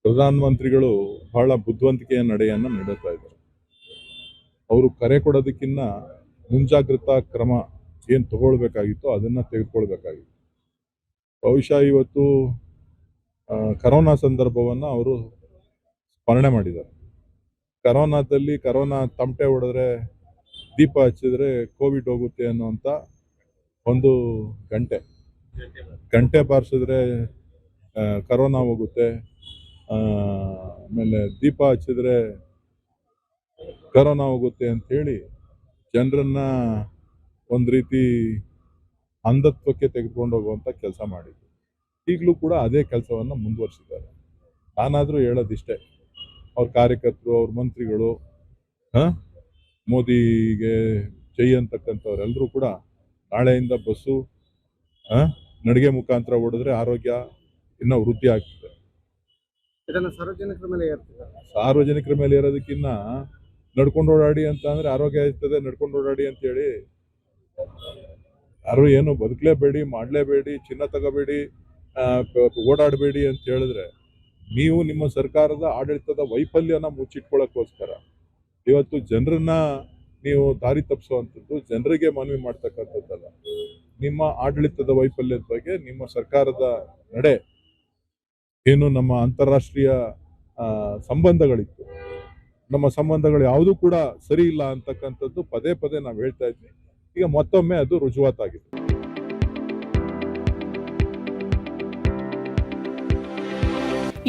ಪ್ರಧಾನಮಂತ್ರಿಗಳು ಬಹಳ ಬುದ್ಧಿವಂತಿಕೆಯ ನಡೆಯನ್ನು ನಡೆಸ್ತಾ ಇದ್ದಾರೆ. ಅವರು ಕರೆ ಕೊಡೋದಕ್ಕಿಂತ ಮುಂಜಾಗ್ರತಾ ಕ್ರಮ ಏನು ತಗೊಳ್ಬೇಕಾಗಿತ್ತು ಅದನ್ನು ತೆಗೆದುಕೊಳ್ಬೇಕಾಗಿತ್ತು. ಬಹುಶಃ ಇವತ್ತು ಕರೋನಾ ಸಂದರ್ಭವನ್ನು ಅವರು ಸ್ಮರಣೆ ಮಾಡಿದ್ದಾರೆ. ಕರೋನಾದಲ್ಲಿ ಕರೋನಾ ತಮಟೆ ಹೊಡೆದ್ರೆ ದೀಪ ಹಚ್ಚಿದ್ರೆ ಕೋವಿಡ್ ಹೋಗುತ್ತೆ ಅನ್ನುವಂಥ ಒಂದು ಗಂಟೆ ಬಾರಿಸಿದ್ರೆ ಕರೋನಾ ಹೋಗುತ್ತೆ, ಆಮೇಲೆ ದೀಪ ಹಚ್ಚಿದ್ರೆ ಕರೋನಾ ಹೋಗುತ್ತೆ ಅಂಥೇಳಿ ಜನರನ್ನ ಒಂದು ರೀತಿ ಅಂಧತ್ವಕ್ಕೆ ತೆಗೆದುಕೊಂಡು ಹೋಗುವಂಥ ಕೆಲಸ ಮಾಡಿದ್ರು. ಈಗಲೂ ಕೂಡ ಅದೇ ಕೆಲಸವನ್ನು ಮುಂದುವರಿಸಿದ್ದಾರೆ. ನಾನಾದರೂ ಹೇಳೋದಿಷ್ಟೇ, ಅವ್ರ ಕಾರ್ಯಕರ್ತರು, ಅವ್ರ ಮಂತ್ರಿಗಳು, ಮೋದಿಗೆ ಜೈ ಅಂತಕ್ಕಂಥವ್ರೆಲ್ಲರೂ ಕೂಡ ನಾಳೆಯಿಂದ ಬಸ್ಸು ನಡಿಗೆ ಮುಖಾಂತರ ಓಡಿದ್ರೆ ಆರೋಗ್ಯ ಇನ್ನೂ ವೃದ್ಧಿ ಆಗ್ತದೆ. ಸಾರ್ವಜನಿಕರ ಮೇಲೆ ಇರೋದಕ್ಕಿಂತ ನಡ್ಕೊಂಡು ಓಡಾಡಿ ಅಂತ ಅಂದ್ರೆ ಆರೋಗ್ಯ ಇರ್ತದೆ. ನಡ್ಕೊಂಡು ಓಡಾಡಿ ಅಂತೇಳಿ ಯಾರು ಏನು ಬದುಕಲೇಬೇಡಿ, ಮಾಡಲೇಬೇಡಿ, ಚಿನ್ನ ತಗೋಬೇಡಿ, ಓಡಾಡಬೇಡಿ ಅಂತ ಹೇಳಿದ್ರೆ ನೀವು ನಿಮ್ಮ ಸರ್ಕಾರದ ಆಡಳಿತದ ವೈಫಲ್ಯನ ಮುಚ್ಚಿಟ್ಕೊಳ್ಳೋಕ್ಕೋಸ್ಕರ ಇವತ್ತು ಜನರನ್ನ ನೀವು ದಾರಿ ತಪ್ಪಿಸುವಂಥದ್ದು, ಜನರಿಗೆ ಮನವಿ ಮಾಡ್ತಕ್ಕಂಥದ್ದಲ್ಲ. ನಿಮ್ಮ ಆಡಳಿತದ ವೈಫಲ್ಯದ ಬಗ್ಗೆ, ನಿಮ್ಮ ಸರ್ಕಾರದ ನಡೆ ಏನು ನಮ್ಮ ಅಂತಾರಾಷ್ಟ್ರೀಯ ಸಂಬಂಧಗಳಿತ್ತು, ನಮ್ಮ ಸಂಬಂಧಗಳು ಯಾವುದೂ ಕೂಡ ಸರಿ ಇಲ್ಲ ಅಂತಕ್ಕಂಥದ್ದು ಪದೇ ಪದೇ ನಾವು ಹೇಳ್ತಾ ಇದ್ವಿ. ಈಗ ಮತ್ತೊಮ್ಮೆ ಅದು ರುಜುವಾತಾಗಿದೆ.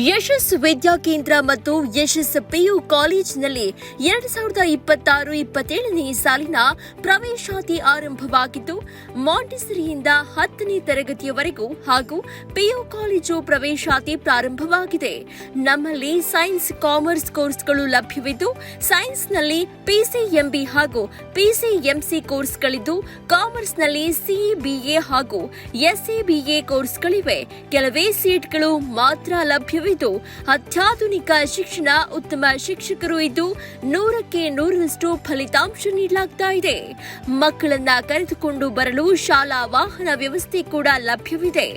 ಯಶಸ್ ವಿದ್ಯಾಕೇಂದ್ರ ಮತ್ತು ಯಶಸ್ ಪಿಯು ಕಾಲೇಜಿನಲ್ಲಿ 2026-27ನೇ ಸಾಲಿನ ಪ್ರವೇಶಾತಿ ಆರಂಭವಾಗಿದ್ದು, ಮಾಂಟೆಸರಿಯಿಂದ 10ನೇ ತರಗತಿಯವರೆಗೂ ಹಾಗೂ ಪಿಯು ಕಾಲೇಜು ಪ್ರವೇಶಾತಿ ಪ್ರಾರಂಭವಾಗಿದೆ. ನಮ್ಮಲ್ಲಿ ಸೈನ್ಸ್, ಕಾಮರ್ಸ್ ಕೋರ್ಸ್ಗಳು ಲಭ್ಯವಿದ್ದು, ಸೈನ್ಸ್ನಲ್ಲಿ ಪಿಸಿಎಂಬಿ ಹಾಗೂ ಪಿಸಿಎಂಸಿ ಕೋರ್ಸ್ಗಳಿದ್ದು, ಕಾಮರ್ಸ್ನಲ್ಲಿ ಸಿಇಬಿಎ ಹಾಗೂ ಎಸ್ಎಬಿಎ ಕೋರ್ಸ್ಗಳಿವೆ. ಕೆಲವೇ ಸೀಟ್ಗಳು ಮಾತ್ರ ಲಭ್ಯವಿದ್ದು, ಅತ್ಯಾಧುನಿಕ ಶಿಕ್ಷಣ, ಉತ್ತಮ ಶಿಕ್ಷಕರು ಇದ್ದು 100ಕ್ಕೆ 100ರಷ್ಟು ಫಲಿತಾಂಶ ನೀಡಲಾಗ್ತಾ ಇದೆ. ಮಕ್ಕಳನ್ನ ಕರೆದುಕೊಂಡು ಬರಲು ಶಾಲಾ ವಾಹನ ವ್ಯವಸ್ಥೆ ಕೂಡ ಲಭ್ಯವಿದೆ.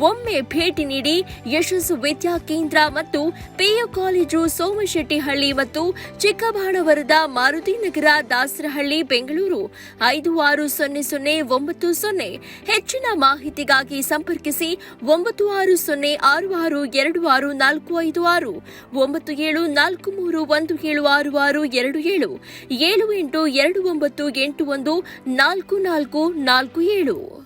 ಒಮ್ಮೆ ಭೇಟಿ ನೀಡಿ. ಯಶಸ್ಸು ವಿದ್ಯಾಕೇಂದ್ರ ಮತ್ತು ಪಿಯು ಕಾಲೇಜು, ಸೋಮಶೆಟ್ಟಿಹಳ್ಳಿ ಮತ್ತು ಚಿಕ್ಕಬಾಣವರದ, ಮಾರುತಿನಗರ, ದಾಸರಹಳ್ಳಿ, ಬೆಂಗಳೂರು 560090. ಹೆಚ್ಚಿನ ಮಾಹಿತಿಗಾಗಿ ಸಂಪರ್ಕಿಸಿ 9606626456, 9743176627, 7829814447.